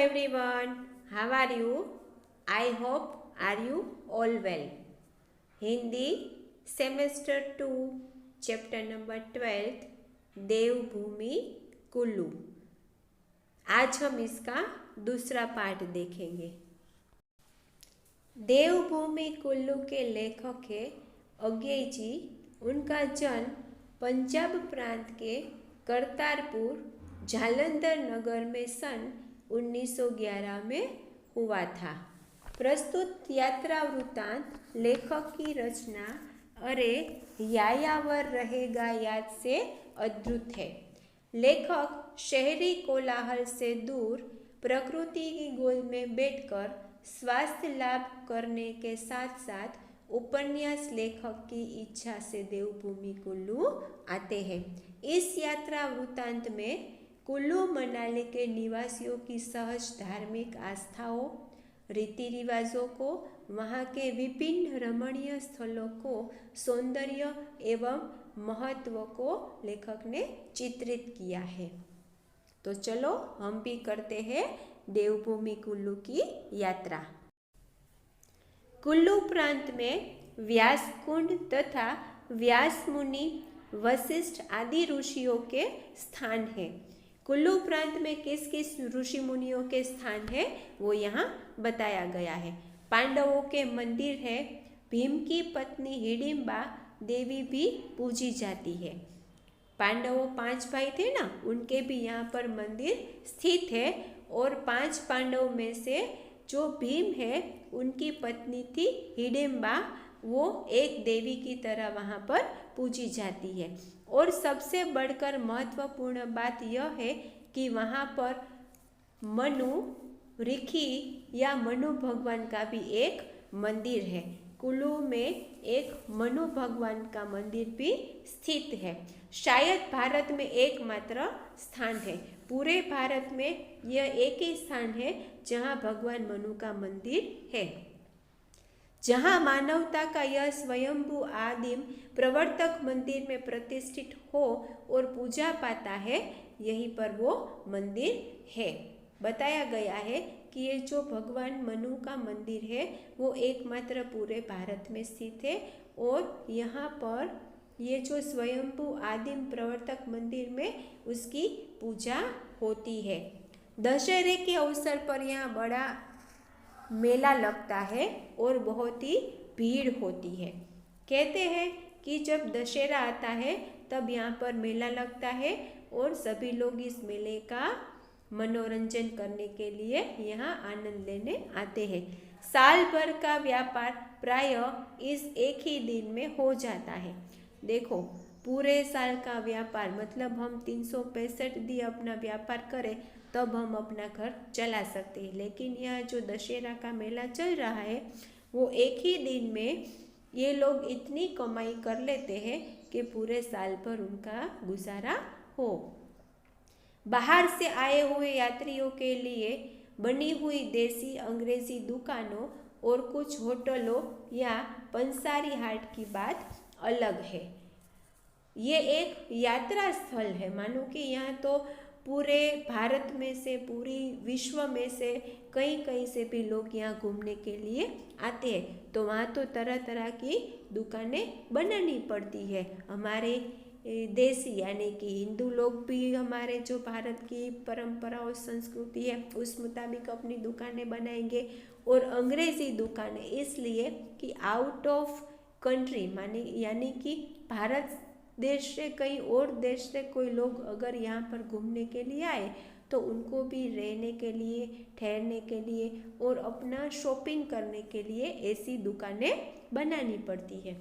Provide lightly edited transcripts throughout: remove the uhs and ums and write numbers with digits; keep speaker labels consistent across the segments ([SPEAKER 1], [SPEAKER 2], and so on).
[SPEAKER 1] everyone, how are you? I hope are you all well. Hindi semester 2 chapter number 12 देवभूमि कुल्लू। आज हम इसका दूसरा part देखेंगे। देवभूमि कुल्लू के लेखक है अज्ञेय जी। उनका जन्म पंजाब प्रांत के करतारपुर जालंधर नगर में सन 1911 में हुआ था। प्रस्तुत यात्रा वृत्तांत लेखक की रचना अरे यायावर रहेगा याद से अद्भुत है। लेखक शहरी कोलाहल से दूर प्रकृति की गोद में बैठकर स्वास्थ्य लाभ करने के साथ साथ उपन्यास लेखक की इच्छा से देवभूमि कुल्लू आते हैं। इस यात्रा वृत्तांत में कुल्लू मनाली के निवासियों की सहज धार्मिक आस्थाओं, रीति रिवाजों को, वहाँ के विभिन्न रमणीय स्थलों को, सौंदर्य एवं महत्व को लेखक ने चित्रित किया है। तो चलो हम भी करते हैं देवभूमि कुल्लू की यात्रा। कुल्लू प्रांत में व्यास कुंड तथा व्यास मुनि, वशिष्ठ आदि ऋषियों के स्थान हैं। कुल्लू प्रांत में किस किस ऋषि मुनियों के स्थान है वो यहाँ बताया गया है। पांडवों के मंदिर है। भीम की पत्नी हिडिंबा देवी भी पूजी जाती है। पांडवों 5 भाई थे ना, उनके भी यहाँ पर मंदिर स्थित है। और 5 पांडव में से जो भीम है उनकी पत्नी थी हिडिंबा, वो एक देवी की तरह वहाँ पर पूजी जाती है। और सबसे बढ़कर महत्वपूर्ण बात यह है कि वहाँ पर मनु ऋषि या मनु भगवान का भी एक मंदिर है। कुल्लू में एक मनु भगवान का मंदिर भी स्थित है। शायद भारत में एकमात्र स्थान है। पूरे भारत में यह एक ही स्थान है जहाँ भगवान मनु का मंदिर है। जहाँ मानवता का यह स्वयंभू आदिम प्रवर्तक मंदिर में प्रतिष्ठित हो और पूजा पाता है, यहीं पर वो मंदिर है। बताया गया है कि ये जो भगवान मनु का मंदिर है वो एकमात्र पूरे भारत में स्थित है। और यहाँ पर ये जो स्वयंभू आदिम प्रवर्तक मंदिर में उसकी पूजा होती है। दशहरे के अवसर पर यहाँ बड़ा मेला लगता है और बहुत ही भीड़ होती है। कहते हैं कि जब दशहरा आता है तब यहाँ पर मेला लगता है और सभी लोग इस मेले का मनोरंजन करने के लिए यहाँ आनंद लेने आते हैं। साल भर का व्यापार प्रायः इस एक ही दिन में हो जाता है। देखो, पूरे साल का व्यापार मतलब हम 365 दिन अपना व्यापार करें तब हम अपना घर चला सकते हैं। लेकिन यह जो दशहरा का मेला चल रहा है वो एक ही दिन में ये लोग इतनी कमाई कर लेते हैं कि पूरे साल भर उनका गुजारा हो। बाहर से आए हुए यात्रियों के लिए बनी हुई देसी अंग्रेजी दुकानों और कुछ होटलों या पंसारी हाट की बात अलग है। ये एक यात्रा स्थल है। मानो कि यहाँ तो पूरे भारत में से, पूरी विश्व में से कहीं से भी लोग यहाँ घूमने के लिए आते हैं। तो वहाँ तो तरह तरह की दुकानें बनानी पड़ती है। हमारे देसी यानी कि हिंदू लोग भी हमारे जो भारत की परंपरा और संस्कृति है उस मुताबिक अपनी दुकानें बनाएंगे। और अंग्रेज़ी दुकानें इसलिए कि आउट ऑफ कंट्री माने यानी कि भारत देश से कहीं और देश से कोई लोग अगर यहाँ पर घूमने के लिए आए तो उनको भी रहने के लिए, ठहरने के लिए और अपना शॉपिंग करने के लिए ऐसी दुकानें बनानी पड़ती है।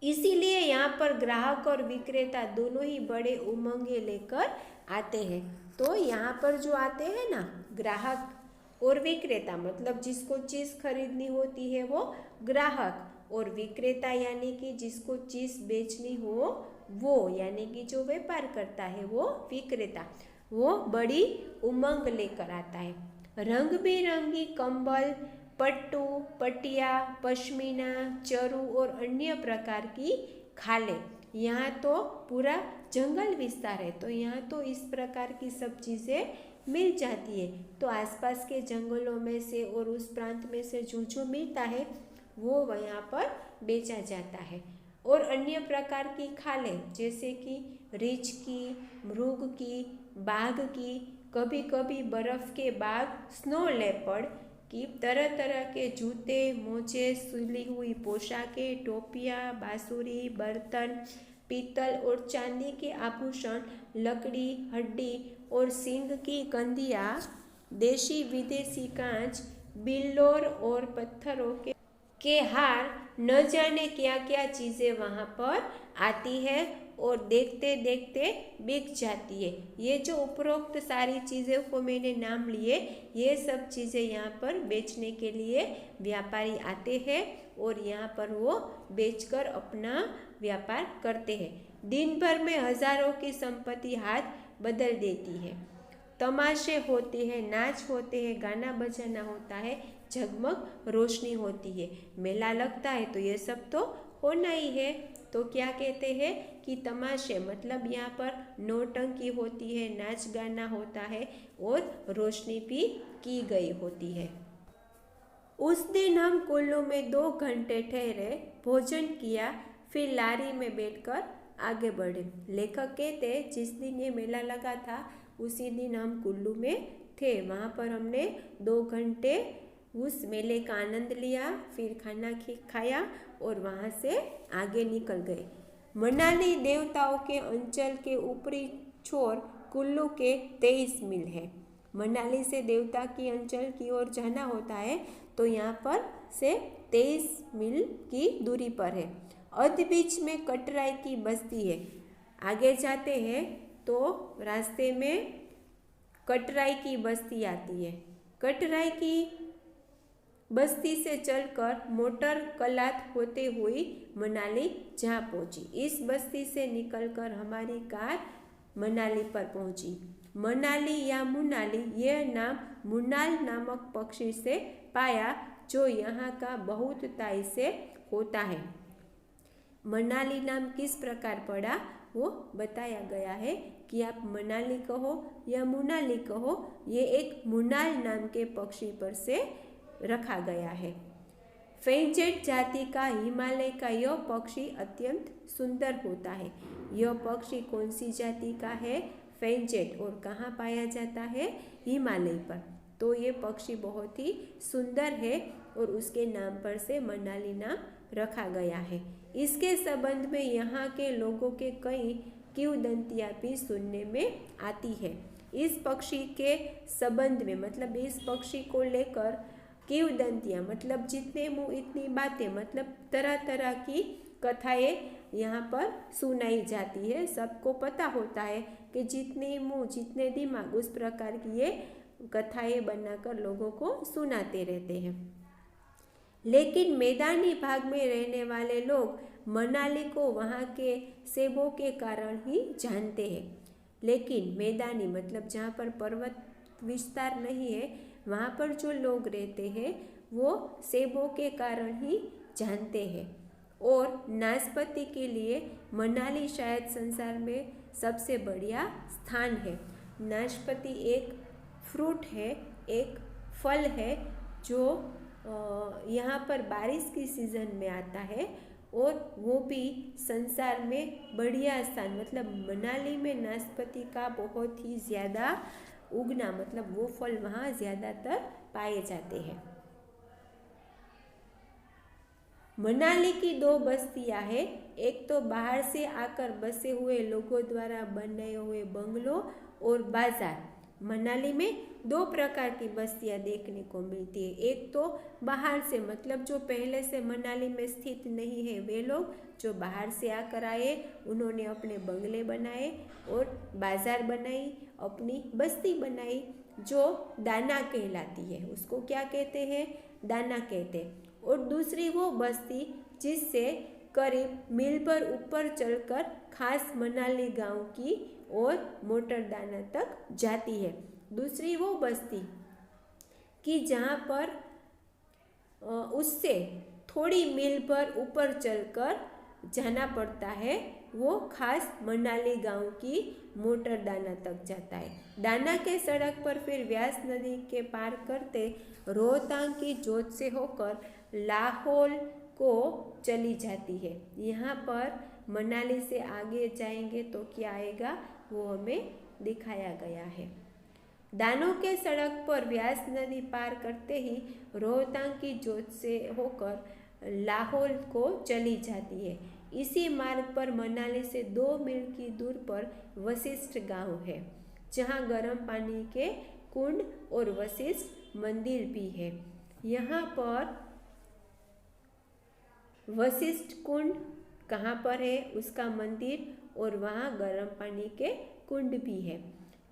[SPEAKER 1] इसीलिए यहाँ पर ग्राहक और विक्रेता दोनों ही बड़े उमंगे लेकर आते हैं। तो यहाँ पर जो आते हैं ना ग्राहक और विक्रेता, मतलब जिसको चीज़ खरीदनी होती है वो ग्राहक, और विक्रेता यानी कि जिसको चीज़ बेचनी हो वो यानी कि जो व्यापार करता है वो विक्रेता, वो बड़ी उमंग लेकर आता है। रंग बिरंगी कंबल, पट्टू, पटिया, पश्मीना, चरु और अन्य प्रकार की खाले, यहाँ तो पूरा जंगल विस्तार है तो यहाँ तो इस प्रकार की सब चीज़ें मिल जाती है। तो आसपास के जंगलों में से और उस प्रांत में से जो जो मिलता है वो यहाँ पर बेचा जाता है। और अन्य प्रकार की खालें जैसे कि रीछ की, मृग की, बाघ की, कभी कभी बर्फ़ के बाघ स्नो लेपर्ड की, तरह तरह के जूते, मोजे, सिली हुई पोशाकें, टोपियाँ, बांसुरी, बर्तन, पीतल और चांदी के आभूषण, लकड़ी, हड्डी और सींग की कंधियाँ, देशी विदेशी कांच, बिल्लोर और पत्थरों के हार, न जाने क्या क्या चीज़ें वहाँ पर आती है और देखते देखते बिक जाती है। ये जो उपरोक्त सारी चीज़ों को मैंने नाम लिए, ये सब चीज़ें यहाँ पर बेचने के लिए व्यापारी आते हैं और यहाँ पर वो बेचकर अपना व्यापार करते हैं। दिन भर में हजारों की संपत्ति हाथ बदल देती है। तमाशे होते हैं, नाच होते हैं, गाना बजाना होता है, जगमग रोशनी होती है, मेला लगता है, तो ये सब तो होना ही है। तो क्या कहते हैं कि तमाशे मतलब यहाँ पर नौटंकी होती है, नाच गाना होता है और रोशनी भी की गई होती है। उस दिन हम कुल्लू में 2 घंटे ठहरे, भोजन किया, फिर लारी में बैठकर आगे बढ़े। लेखक कहते जिस दिन ये मेला लगा था उसी दिन हम कुल्लू में थे। वहाँ पर हमने 2 घंटे उस मेले का आनंद लिया, फिर खाना खाया और वहाँ से आगे निकल गए। मनाली देवताओं के अंचल के ऊपरी छोर कुल्लू के 23 मील है। मनाली से देवता की अंचल की ओर जाना होता है तो यहाँ पर से 23 मील की दूरी पर है। अध बीच में कटराई की बस्ती है। आगे जाते हैं तो रास्ते में कटराई की बस्ती आती है। कटराई की बस्ती से चलकर मोटर कलात होते हुए मनाली जा पहुंची। इस बस्ती से निकलकर हमारी कार मनाली पर पहुंची। मनाली या मुनाली यह नाम मुनाल नामक पक्षी से पाया जो यहाँ का बहुतायत से होता है। मनाली नाम किस प्रकार पड़ा वो बताया गया है कि आप मनाली कहो या मुनाली कहो, ये एक मुनाल नाम के पक्षी पर से रखा गया है। फेंजेट जाति का हिमालय का यह पक्षी अत्यंत सुंदर होता है। यह पक्षी कौन सी जाति का है? फेंजेट। और कहाँ पाया जाता है? हिमालय पर। तो ये पक्षी बहुत ही सुंदर है और उसके नाम पर से मनाली नाम रखा गया है। इसके संबंध में यहाँ के लोगों के कई किंवदंतियाँ भी सुनने में आती है। इस पक्षी के संबंध में मतलब इस पक्षी को लेकर किंवदंतियाँ मतलब जितने मुँह इतनी बातें, मतलब तरह तरह की कथाएं यहाँ पर सुनाई जाती है। सबको पता होता है कि जितने मुँह जितने दिमाग उस प्रकार की ये कथाएं बनाकर लोगों को सुनाते रहते हैं। लेकिन मैदानी भाग में रहने वाले लोग मनाली को वहाँ के सेबों के कारण ही जानते हैं। लेकिन मैदानी मतलब जहाँ पर पर्वत विस्तार नहीं है, वहाँ पर जो लोग रहते हैं वो सेबों के कारण ही जानते हैं। और नाशपाती के लिए मनाली शायद संसार में सबसे बढ़िया स्थान है। नाशपाती एक फ्रूट है, एक फल है जो यहाँ पर बारिश की सीज़न में आता है और वो भी संसार में बढ़िया स्थान मतलब मनाली में नाशपाती का बहुत ही ज़्यादा उगना मतलब वो फल वहाँ ज़्यादातर पाए जाते हैं। मनाली की 2 बस्तियाँ हैं। एक तो बाहर से आकर बसे हुए लोगों द्वारा बनाए हुए बंगलों और बाजार। मनाली में 2 प्रकार की बस्तियाँ देखने को मिलती है। एक तो बाहर से मतलब जो पहले से मनाली में स्थित नहीं है, वे लोग जो बाहर से आकर आए उन्होंने अपने बंगले बनाए और बाजार बनाई, अपनी बस्ती बनाई जो दाना कहलाती है। उसको क्या कहते हैं? दाना कहते हैं। और दूसरी वो बस्ती जिससे करीब मील पर ऊपर चलकर खास मनाली गांव की और मोटर दाना तक जाती है। दूसरी वो बस्ती कि जहाँ पर उससे थोड़ी मील पर ऊपर चलकर जाना पड़ता है वो खास मनाली गांव की मोटर दाना तक जाता है। दाना के सड़क पर फिर व्यास नदी के पार करते रोहतांग की जोत से होकर लाहौल को चली जाती है। यहाँ पर मनाली से आगे जाएंगे तो क्या आएगा वो हमें दिखाया गया है। दानों के सड़क पर व्यास नदी पार करते ही रोहतांग की जोत से होकर लाहौल को चली जाती है। इसी मार्ग पर मनाली से 2 मील की दूर पर वशिष्ठ गांव है, जहां गर्म पानी के कुंड और वशिष्ठ मंदिर भी है। यहाँ पर वशिष्ठ कुंड कहाँ पर है, उसका मंदिर और वहाँ गर्म पानी के कुंड भी है।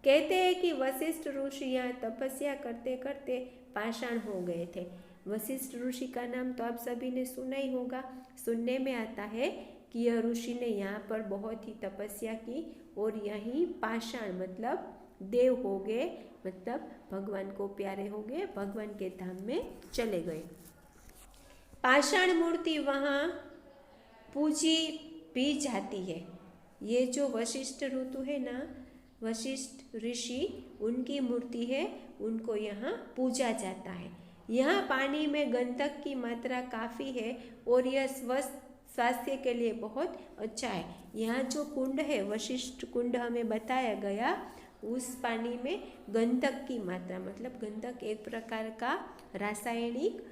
[SPEAKER 1] कहते हैं कि वशिष्ठ ऋषि यहाँ तपस्या करते करते पाषाण हो गए थे। वशिष्ठ ऋषि का नाम तो आप सभी ने सुना ही होगा। सुनने में आता है कि यह ऋषि ने यहाँ पर बहुत ही तपस्या की और यहीं पाषाण मतलब देव हो गए, मतलब भगवान को प्यारे हो गए, भगवान के धाम में चले गए। पाषाण मूर्ति वहाँ पूजी भी जाती है। ये जो वशिष्ठ ऋतु है ना, वशिष्ठ ऋषि उनकी मूर्ति है, उनको यहाँ पूजा जाता है। यहाँ पानी में गंधक की मात्रा काफ़ी है और यह स्वास्थ्य के लिए बहुत अच्छा है। यहाँ जो कुंड है वशिष्ठ कुंड हमें बताया गया, उस पानी में गंधक की मात्रा, मतलब गंधक एक प्रकार का रासायनिक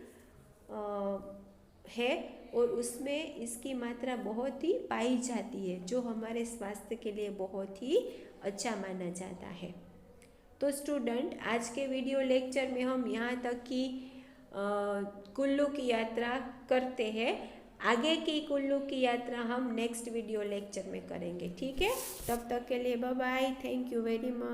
[SPEAKER 1] है और उसमें इसकी मात्रा बहुत ही पाई जाती है, जो हमारे स्वास्थ्य के लिए बहुत ही अच्छा माना जाता है। तो स्टूडेंट, आज के वीडियो लेक्चर में हम यहाँ तक कि कुल्लू की यात्रा करते हैं। आगे की कुल्लू की यात्रा हम नेक्स्ट वीडियो लेक्चर में करेंगे, ठीक है। तब तक के लिए bye bye, thank you very much.